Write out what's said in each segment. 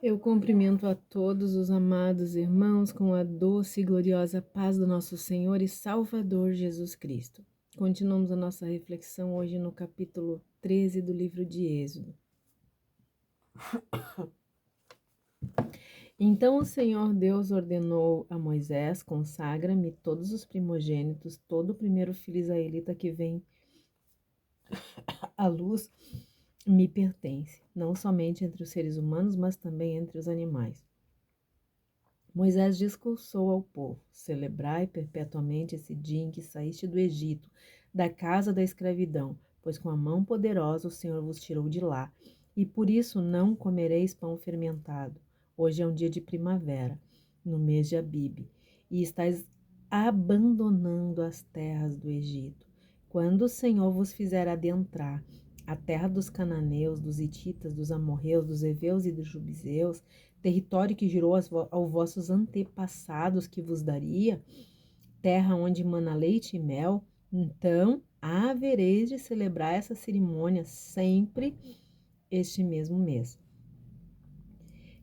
Eu cumprimento a todos os amados irmãos com a doce e gloriosa paz do nosso Senhor e Salvador Jesus Cristo. Continuamos a nossa reflexão hoje no capítulo 13 do livro de Êxodo. Então o Senhor Deus ordenou a Moisés: consagra-me todos os primogênitos, todo o primeiro filho israelita que vem à luz me pertence, não somente entre os seres humanos, mas também entre os animais. Moisés discursou ao povo: celebrai perpetuamente esse dia em que saíste do Egito, da casa da escravidão, pois com a mão poderosa o Senhor vos tirou de lá, e por isso não comereis pão fermentado. Hoje é um dia de primavera, no mês de Abibe, e estáis abandonando as terras do Egito. Quando o Senhor vos fizer adentrar a terra dos cananeus, dos hititas, dos amorreus, dos heveus e dos jubizeus, território que jurou aos vossos antepassados que vos daria, terra onde mana leite e mel, então havereis de celebrar essa cerimônia sempre este mesmo mês.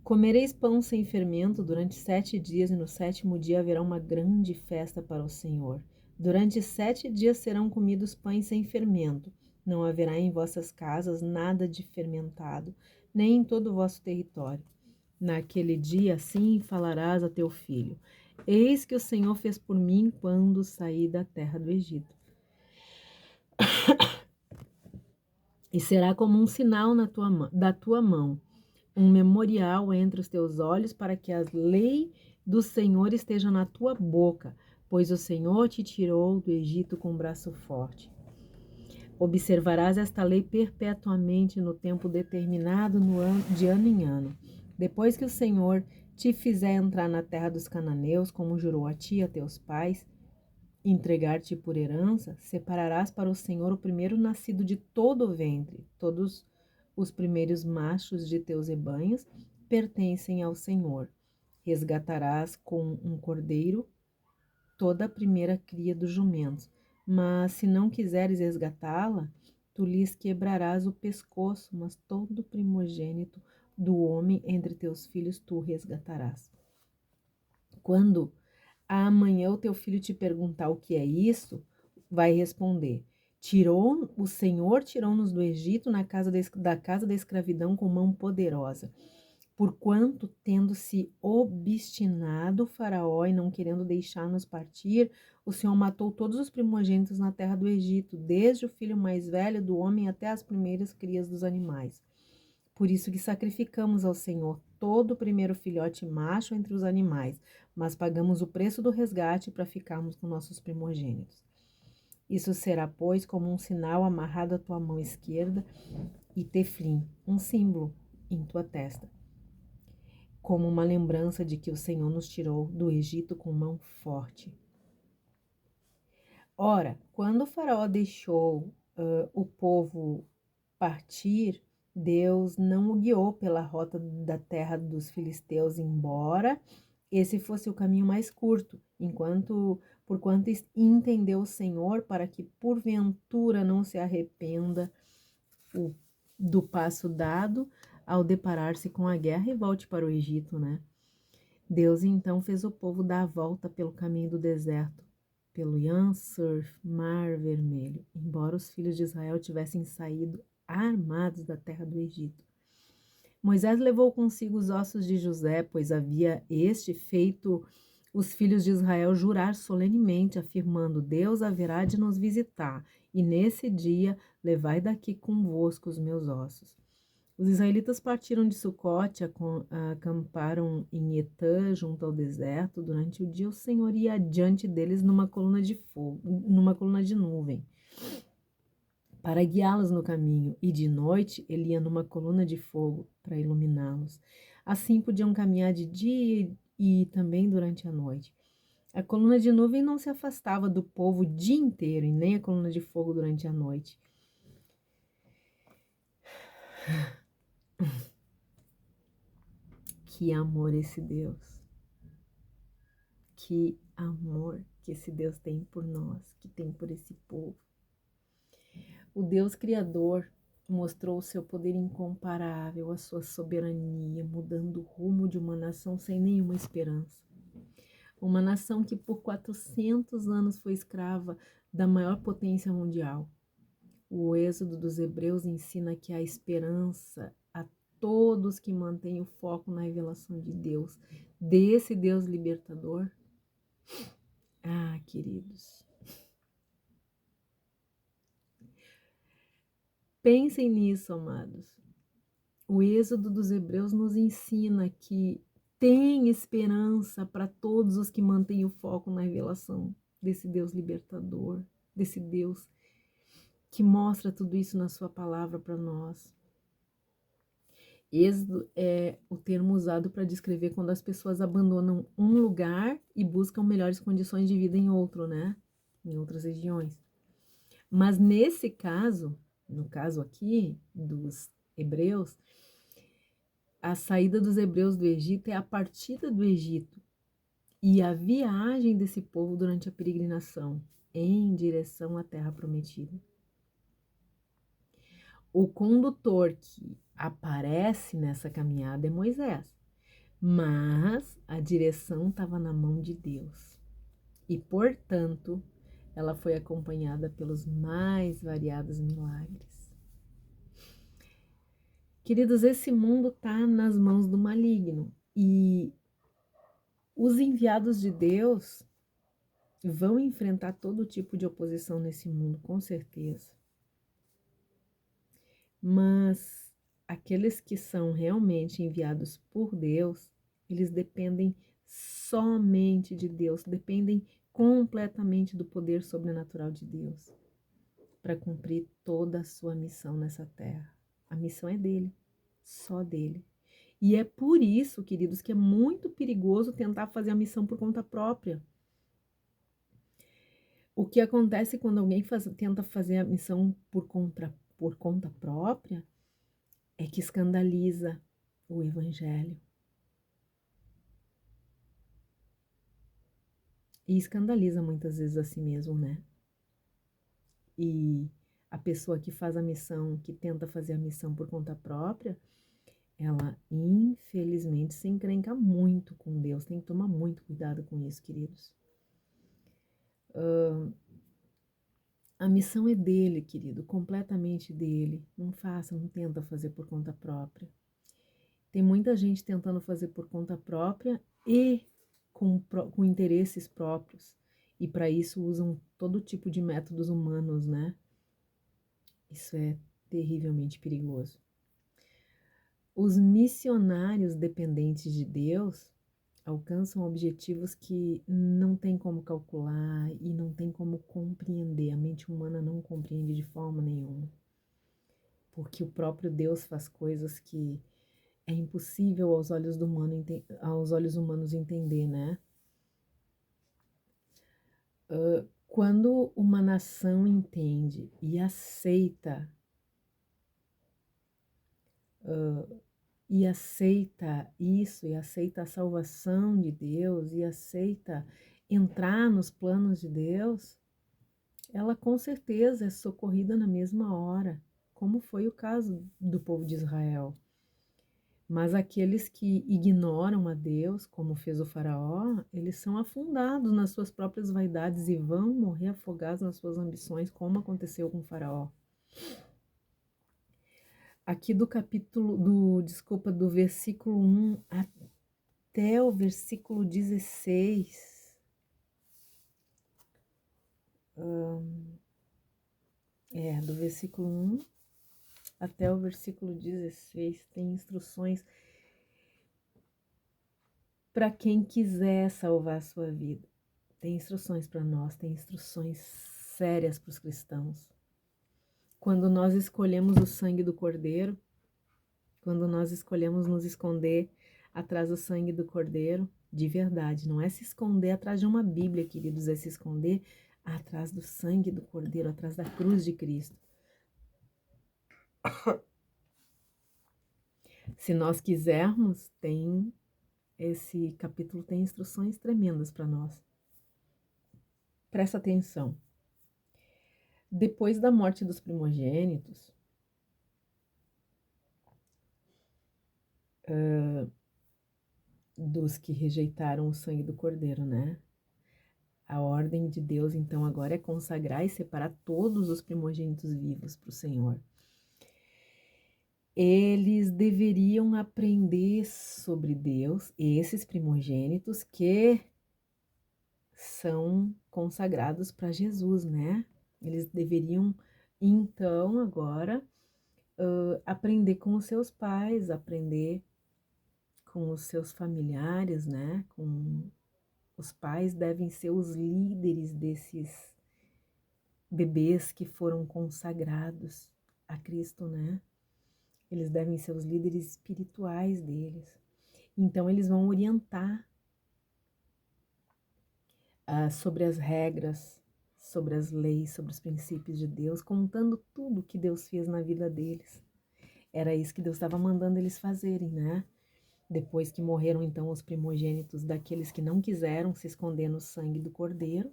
Comereis pão sem fermento durante 7 dias, e no 7º dia haverá uma grande festa para o Senhor. Durante 7 dias serão comidos pães sem fermento. Não haverá em vossas casas nada de fermentado, nem em todo o vosso território. Naquele dia, assim falarás a teu filho: eis que o Senhor fez por mim quando saí da terra do Egito. E será como um sinal da tua mão, um memorial entre os teus olhos, para que a lei do Senhor esteja na tua boca, pois o Senhor te tirou do Egito com braço forte. Observarás esta lei perpetuamente no tempo determinado de ano em ano. Depois que o Senhor te fizer entrar na terra dos cananeus, como jurou a ti e a teus pais, entregar-te por herança, separarás para o Senhor o primeiro nascido de todo o ventre. Todos os primeiros machos de teus rebanhos pertencem ao Senhor. Resgatarás com um cordeiro toda a primeira cria dos jumentos. Mas se não quiseres resgatá-la, tu lhes quebrarás o pescoço, mas todo primogênito do homem entre teus filhos tu resgatarás. Quando amanhã o teu filho te perguntar o que é isso, vai responder: o Senhor tirou-nos do Egito da casa da escravidão com mão poderosa. Porquanto, tendo-se obstinado o faraó e não querendo deixar-nos partir, o Senhor matou todos os primogênitos na terra do Egito, desde o filho mais velho do homem até as primeiras crias dos animais. Por isso que sacrificamos ao Senhor todo o primeiro filhote macho entre os animais, mas pagamos o preço do resgate para ficarmos com nossos primogênitos. Isso será, pois, como um sinal amarrado à tua mão esquerda, e teflim, um símbolo, em tua testa, como uma lembrança de que o Senhor nos tirou do Egito com mão forte. Ora, quando o faraó deixou o povo partir, Deus não o guiou pela rota da terra dos filisteus, embora esse fosse o caminho mais curto, porquanto entendeu o Senhor, para que porventura não se arrependa do passo dado ao deparar-se com a guerra e volte para o Egito, né? Deus então fez o povo dar a volta pelo caminho do deserto, pelo Yam-Suf, Mar Vermelho, embora os filhos de Israel tivessem saído armados da terra do Egito. Moisés levou consigo os ossos de José, pois havia este feito os filhos de Israel jurar solenemente, afirmando: Deus haverá de nos visitar, e nesse dia levai daqui convosco os meus ossos. Os israelitas partiram de Sucote, acamparam em Etã, junto ao deserto. Durante o dia o Senhor ia adiante deles numa coluna de fogo, numa coluna de nuvem, para guiá-los no caminho, e de noite ele ia numa coluna de fogo para iluminá-los. Assim podiam caminhar de dia e também durante a noite. A coluna de nuvem não se afastava do povo o dia inteiro, e nem a coluna de fogo durante a noite. Que amor esse Deus! Que amor que esse Deus tem por nós, que tem por esse povo. O Deus Criador mostrou o seu poder incomparável, a sua soberania, mudando o rumo de uma nação sem nenhuma esperança. Uma nação que por 400 anos foi escrava da maior potência mundial. O êxodo dos hebreus ensina que há esperança a todos que mantêm o foco na revelação de Deus, desse Deus libertador. Ah, queridos, pensem nisso, amados. O êxodo dos hebreus nos ensina que tem esperança para todos os que mantêm o foco na revelação desse Deus libertador, desse Deus que mostra tudo isso na sua palavra para nós. Êxodo é o termo usado para descrever quando as pessoas abandonam um lugar e buscam melhores condições de vida em outro, né? Em outras regiões. Mas nesse caso, no caso aqui dos hebreus, a saída dos hebreus do Egito é a partida do Egito e a viagem desse povo durante a peregrinação em direção à terra prometida. O condutor que aparece nessa caminhada é Moisés, mas a direção estava na mão de Deus e, portanto, ela foi acompanhada pelos mais variados milagres. Queridos, esse mundo está nas mãos do maligno e os enviados de Deus vão enfrentar todo tipo de oposição nesse mundo, com certeza. Mas aqueles que são realmente enviados por Deus, eles dependem somente de Deus, dependem completamente do poder sobrenatural de Deus para cumprir toda a sua missão nessa terra. A missão é dele, só dele. E é por isso, queridos, que é muito perigoso tentar fazer a missão por conta própria. O que acontece quando alguém tenta fazer a missão por conta própria é que escandaliza o evangelho. E escandaliza muitas vezes a si mesmo, né? E a pessoa que faz a missão, que tenta fazer a missão por conta própria, ela infelizmente se encrenca muito com Deus. Tem que tomar muito cuidado com isso, queridos. A missão é dele, querido, completamente dele. Não faça, não tenta fazer por conta própria. Tem muita gente tentando fazer por conta própria e com interesses próprios. E para isso usam todo tipo de métodos humanos, né? Isso é terrivelmente perigoso. Os missionários dependentes de Deus alcançam objetivos que não tem como calcular e não tem como compreender. A mente humana não compreende de forma nenhuma. Porque o próprio Deus faz coisas que é impossível aos olhos humanos entender, né? Quando uma nação entende e aceita isso, e aceita a salvação de Deus, e aceita entrar nos planos de Deus, ela com certeza é socorrida na mesma hora, como foi o caso do povo de Israel. Mas aqueles que ignoram a Deus, como fez o faraó, eles são afundados nas suas próprias vaidades e vão morrer afogados nas suas ambições, como aconteceu com o faraó. Aqui do do versículo 1 até o versículo 16. Do versículo 1 até o versículo 16 tem instruções para quem quiser salvar a sua vida. Tem instruções para nós, tem instruções sérias para os cristãos. Quando nós escolhemos o sangue do Cordeiro, quando nós escolhemos nos esconder atrás do sangue do Cordeiro, de verdade, não é se esconder atrás de uma Bíblia, queridos, é se esconder atrás do sangue do Cordeiro, atrás da cruz de Cristo. Se nós quisermos, esse capítulo tem instruções tremendas para nós. Presta atenção. Depois da morte dos primogênitos, dos que rejeitaram o sangue do Cordeiro, né? A ordem de Deus, então, agora é consagrar e separar todos os primogênitos vivos para o Senhor. Eles deveriam aprender sobre Deus, esses primogênitos que são consagrados para Jesus, né? Eles deveriam, então, agora, aprender com os seus pais, aprender com os seus familiares, né? Os pais devem ser os líderes desses bebês que foram consagrados a Cristo, né? Eles devem ser os líderes espirituais deles. Então, eles vão orientar sobre as regras, sobre as leis, sobre os princípios de Deus, contando tudo que Deus fez na vida deles. Era isso que Deus estava mandando eles fazerem, né? Depois que morreram, então, os primogênitos daqueles que não quiseram se esconder no sangue do Cordeiro,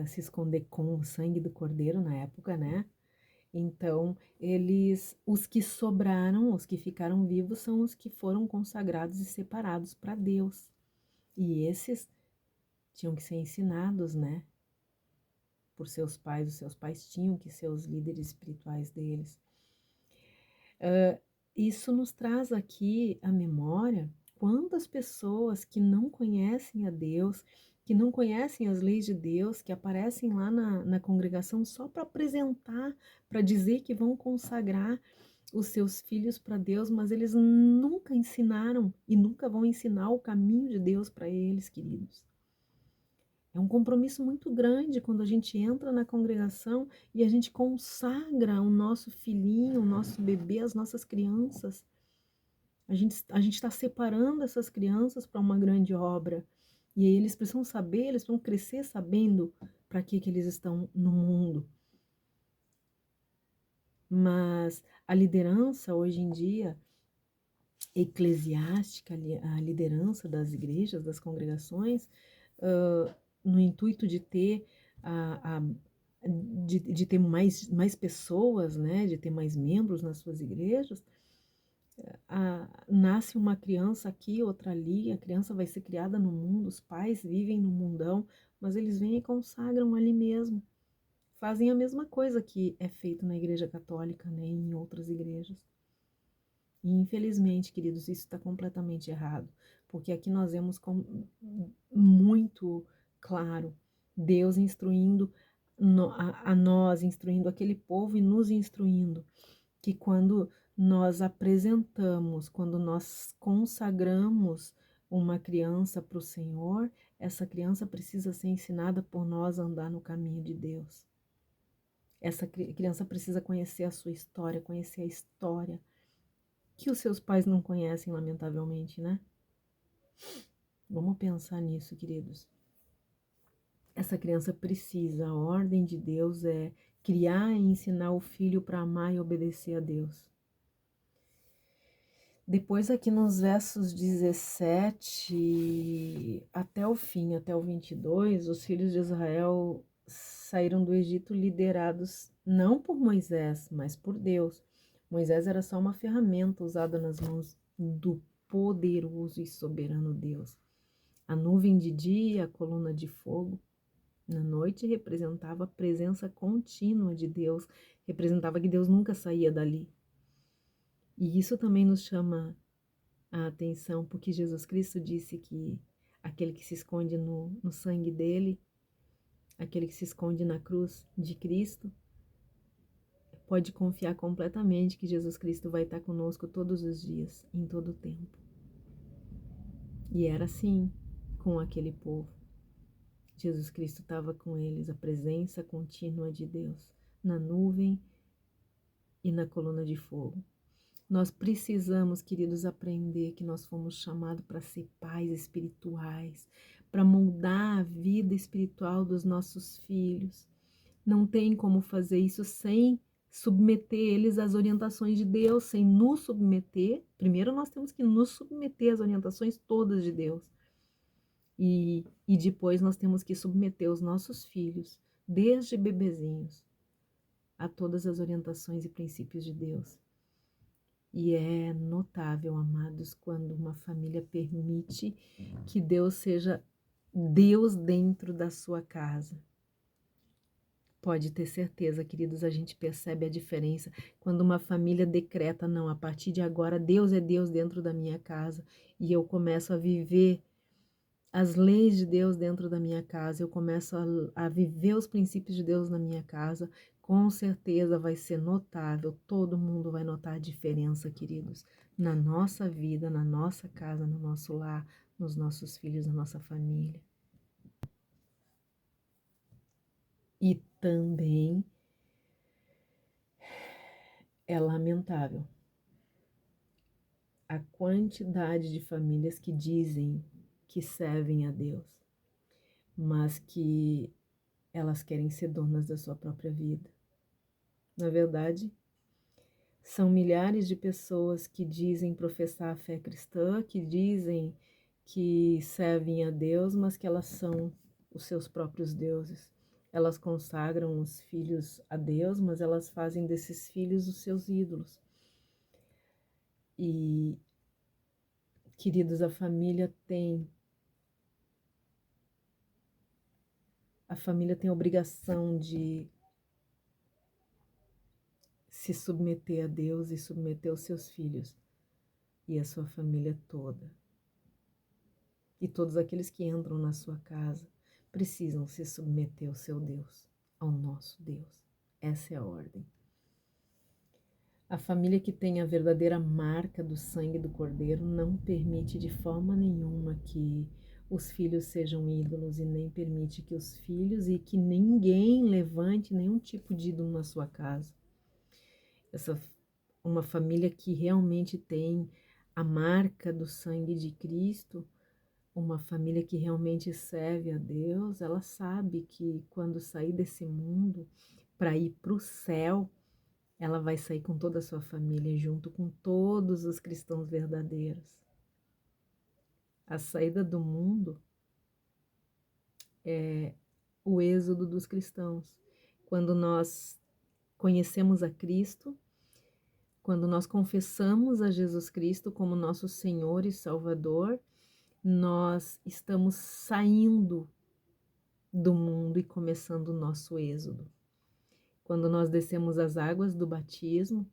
se esconder com o sangue do Cordeiro na época, né? Então, os que sobraram, os que ficaram vivos, são os que foram consagrados e separados para Deus. E esses tinham que ser ensinados, né? Por seus pais, os seus pais tinham que ser os líderes espirituais deles. Isso nos traz aqui à memória quantas pessoas que não conhecem a Deus, que não conhecem as leis de Deus, que aparecem lá na congregação só para apresentar, para dizer que vão consagrar os seus filhos para Deus, mas eles nunca ensinaram e nunca vão ensinar o caminho de Deus para eles, queridos. É um compromisso muito grande quando a gente entra na congregação e a gente consagra o nosso filhinho, o nosso bebê, as nossas crianças. A gente está separando essas crianças para uma grande obra. E aí eles precisam saber, eles precisam crescer sabendo para que eles estão no mundo. Mas a liderança hoje em dia, eclesiástica, a liderança das igrejas, das congregações, no intuito de ter de ter mais pessoas, né, de ter mais membros nas suas igrejas, nasce uma criança aqui, outra ali, a criança vai ser criada no mundo, os pais vivem no mundão, mas eles vêm e consagram ali mesmo. Fazem a mesma coisa que é feito na igreja católica, né, e em outras igrejas. E infelizmente, queridos, isso está completamente errado, porque aqui nós vemos muito claro Deus instruindo a nós, instruindo aquele povo e nos instruindo que quando nós apresentamos, quando nós consagramos uma criança para o Senhor, essa criança precisa ser ensinada por nós a andar no caminho de Deus. Essa criança precisa conhecer a sua história, conhecer a história que os seus pais não conhecem, lamentavelmente, né? Vamos pensar nisso, queridos. Essa criança precisa, a ordem de Deus é criar e ensinar o filho para amar e obedecer a Deus. Depois aqui nos versos 17 até o fim, até o 22, os filhos de Israel saíram do Egito liderados não por Moisés, mas por Deus. Moisés era só uma ferramenta usada nas mãos do poderoso e soberano Deus. A nuvem de dia, a coluna de fogo, na noite representava a presença contínua de Deus, representava que Deus nunca saía dali. E isso também nos chama a atenção, porque Jesus Cristo disse que aquele que se esconde no sangue dele, aquele que se esconde na cruz de Cristo, pode confiar completamente que Jesus Cristo vai estar conosco todos os dias, em todo o tempo. E era assim com aquele povo. Jesus Cristo estava com eles, a presença contínua de Deus, na nuvem e na coluna de fogo. Nós precisamos, queridos, aprender que nós fomos chamados para ser pais espirituais, para moldar a vida espiritual dos nossos filhos. Não tem como fazer isso sem submeter eles às orientações de Deus, sem nos submeter. Primeiro nós temos que nos submeter às orientações todas de Deus. E depois nós temos que submeter os nossos filhos, desde bebezinhos, a todas as orientações e princípios de Deus. E é notável, amados, quando uma família permite que Deus seja Deus dentro da sua casa. Pode ter certeza, queridos, a gente percebe a diferença quando uma família decreta, não, a partir de agora Deus é Deus dentro da minha casa e eu começo a viver as leis de Deus dentro da minha casa, eu começo a viver os princípios de Deus na minha casa, com certeza vai ser notável, todo mundo vai notar a diferença, queridos, na nossa vida, na nossa casa, no nosso lar, nos nossos filhos, na nossa família. E também é lamentável a quantidade de famílias que dizem que servem a Deus, mas que elas querem ser donas da sua própria vida. Na verdade, são milhares de pessoas que dizem professar a fé cristã, que dizem que servem a Deus, mas que elas são os seus próprios deuses. Elas consagram os filhos a Deus, mas elas fazem desses filhos os seus ídolos. E, queridos, a família tem a obrigação de se submeter a Deus e submeter os seus filhos e a sua família toda. E todos aqueles que entram na sua casa precisam se submeter ao seu Deus, ao nosso Deus. Essa é a ordem. A família que tem a verdadeira marca do sangue do Cordeiro não permite de forma nenhuma que os filhos sejam ídolos e nem permite que os filhos e que ninguém levante nenhum tipo de ídolo na sua casa. Uma família que realmente tem a marca do sangue de Cristo, uma família que realmente serve a Deus, ela sabe que quando sair desse mundo para ir para o céu, ela vai sair com toda a sua família, junto com todos os cristãos verdadeiros. A saída do mundo é o êxodo dos cristãos. Quando nós conhecemos a Cristo, quando nós confessamos a Jesus Cristo como nosso Senhor e Salvador, nós estamos saindo do mundo e começando o nosso êxodo. Quando nós descemos as águas do batismo,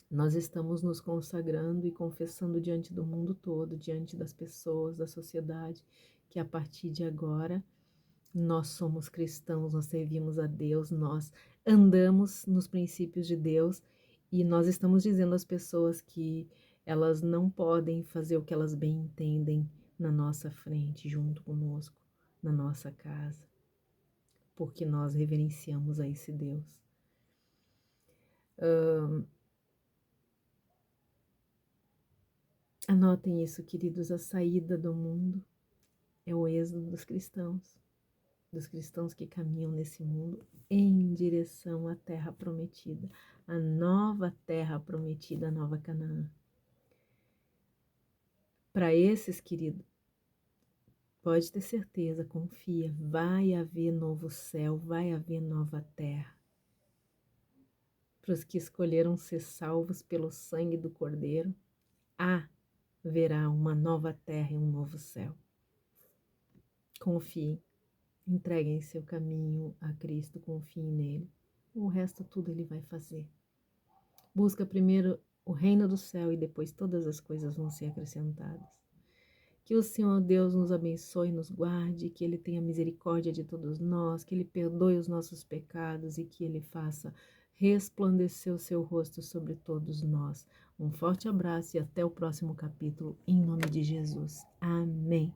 nós estamos nos consagrando e confessando diante do mundo todo, diante das pessoas, da sociedade, que a partir de agora nós somos cristãos, nós servimos a Deus, nós andamos nos princípios de Deus e nós estamos dizendo às pessoas que elas não podem fazer o que elas bem entendem na nossa frente, junto conosco, na nossa casa, porque nós reverenciamos a esse Deus. Anotem isso, queridos, a saída do mundo é o êxodo dos cristãos que caminham nesse mundo em direção à terra prometida, a nova terra prometida, a nova Canaã. Para esses, querido, pode ter certeza, confia, vai haver novo céu, vai haver nova terra. Para os que escolheram ser salvos pelo sangue do Cordeiro, haverá uma nova terra e um novo céu. Confiem, entreguem seu caminho a Cristo, confiem nele. O resto tudo ele vai fazer. Busca primeiro o reino do céu e depois todas as coisas vão ser acrescentadas. Que o Senhor Deus nos abençoe, nos guarde, que Ele tenha misericórdia de todos nós, que Ele perdoe os nossos pecados e que Ele faça resplandecer o seu rosto sobre todos nós. Um forte abraço e até o próximo capítulo, em nome de Jesus. Amém.